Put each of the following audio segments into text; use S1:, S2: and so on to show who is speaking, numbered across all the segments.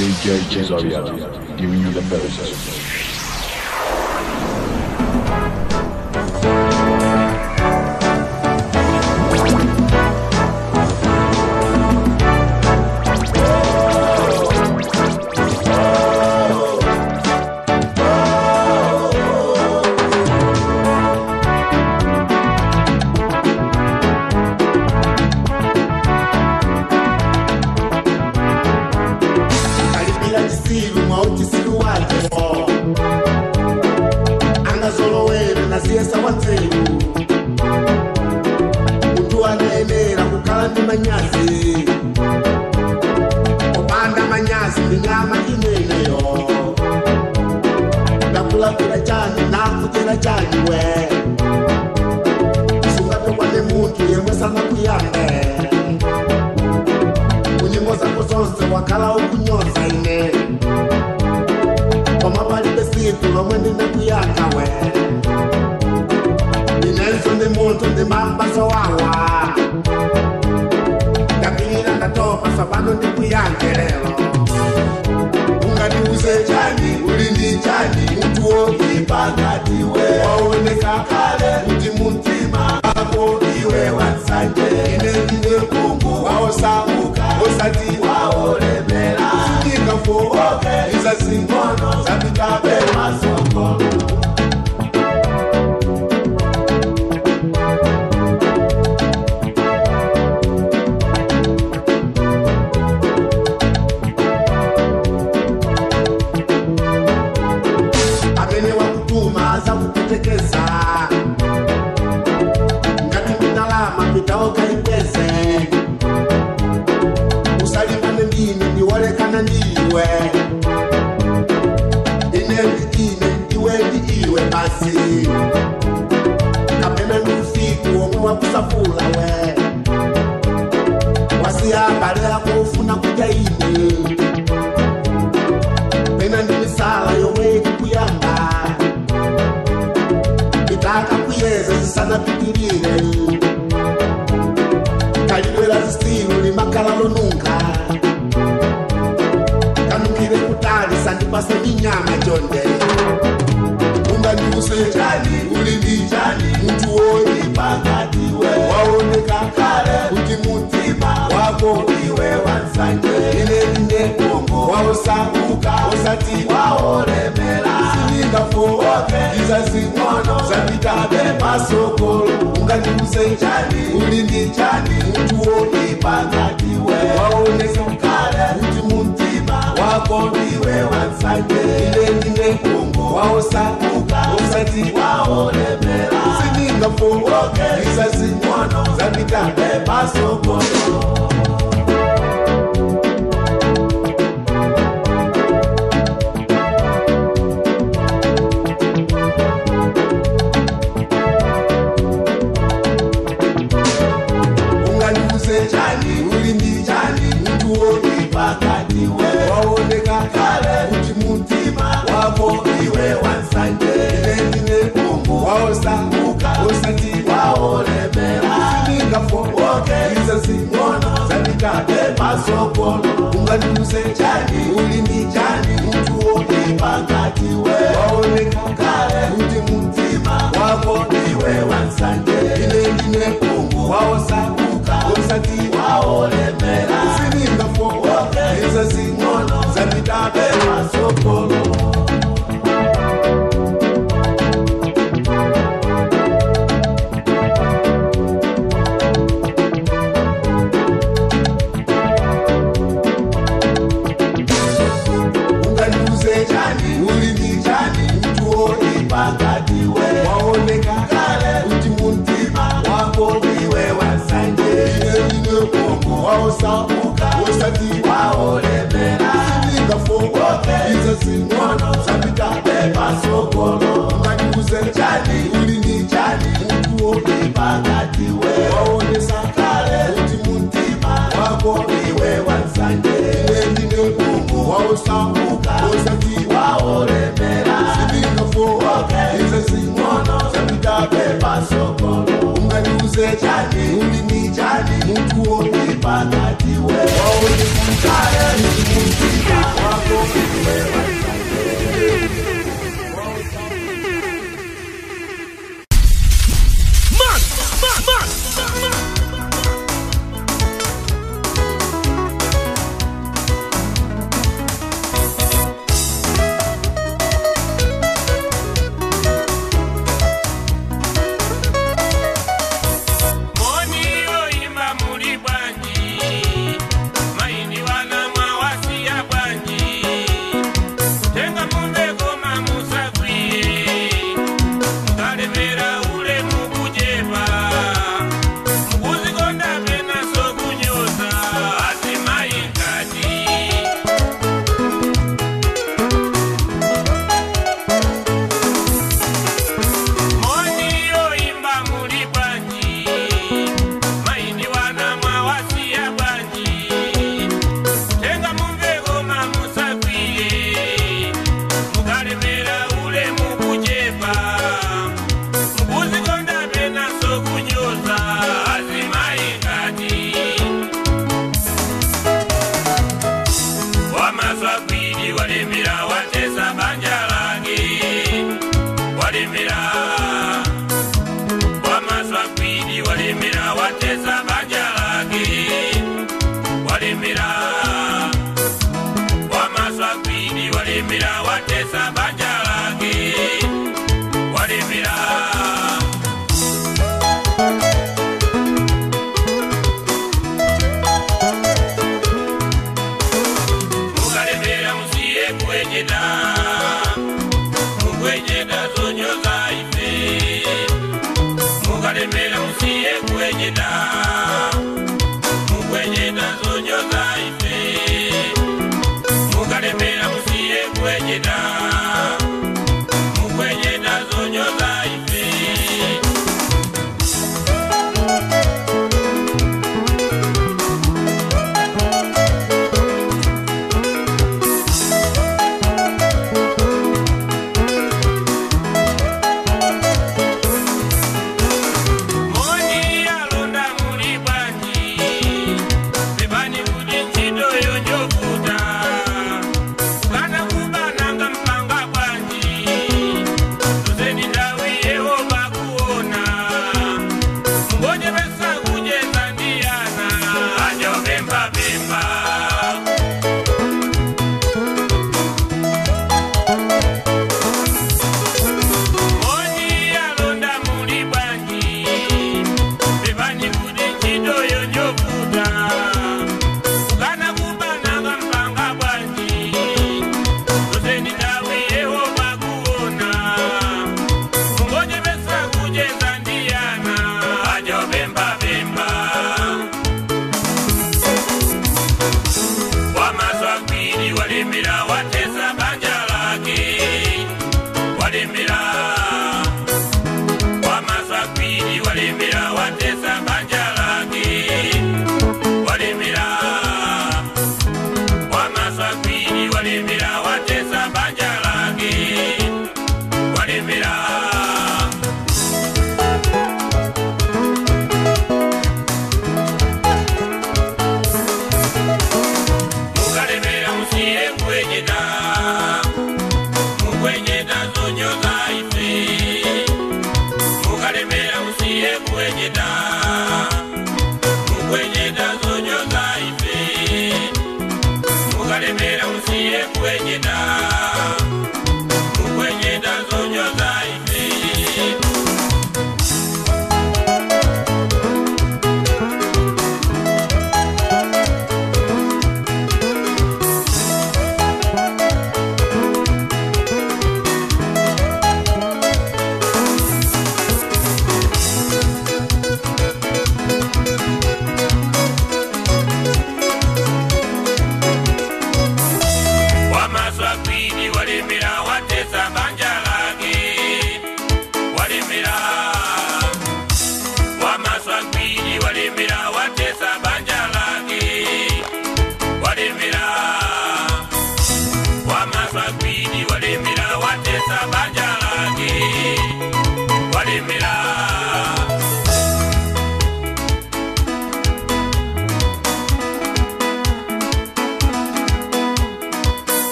S1: DJ Chizzariana, giving you the best.
S2: Manyazi opanda manyazi nyama ineneyo nakula kila chani nakutela chani we sungato kwale muntu yemwe sana kuyande kunyimbo zako zonse wakala ukunyoza ine omabali besitu lomwende nakuyaka we inenso ndi muntu ndi mambaso wawa Sabano ndi kuyangelelo ungadiuze chani ulindi chani mtu wokipangati we waoneka kale kuti muntima ako iwe wansanje ine kungu waosamuka osati waolemela sikikafoke izasingono zabitabe masoko ngati mtalama pitaoka ipese usalimane ndine ndiwolekana ndiwe ine iwe ndi iwe basi kapena nusiku omwe wakusafula we wasiya bale yako ufuna kuja ine pena ndi misala yomwe kuyamba Taka kuyeza zisana pitirire Kalidwela zistiru ni makalalo nunga Kanukire kutali sandi pase minyama jonde Unga niuse chani, ulindi chani Mtu oi pangati we waoneka kale Uti mutima wako iwe wansanje Ine kungu waosamuka Osati waolemela Sininga foke Izasingono Zabitabe masokolo Unganiuse chani Ulindi chani Mtu oi pangati we waoneka kale Uti mutima wako iwe wansanje Ine kungu waosamuka Osati waolemela Sininga foke Izasingono Zabitabe masokolo Chani, ulindi chani, mtu wokipangati we waoneka kale, uti mutima wako iwe wansanje ine kungu waosamuka, osati waolemela sininga foke, izasingono zabitabe masokolo unganiuse chani, ulindi chani, mtu wokipangati we waoneka kale, uti mutima wako iwe wansanje ine kungu waosamuka osati waolemela sininga foke izasingono zabitabe masokolo unganiuse chani ulindi chani mtu woipangati we waoneka kale uti muntima wako iwe wansanje kungu waosamuka osati waolemela sininga foke izasingono zabitabe masokolo unganiuse chani ulindi chani mtu wokipangati we waonesa kale uti muntima wako iwe wansanje ine kungu waosamuka osati waolemela sininga foke izasingono zabitabe masokolo unganiuse chani ulindi chani mtu wokipangati we waonesa kale uti muntima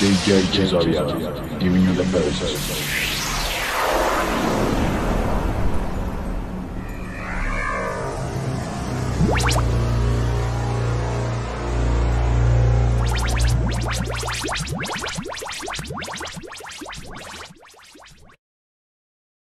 S1: DJ Chizzariana, giving you the best.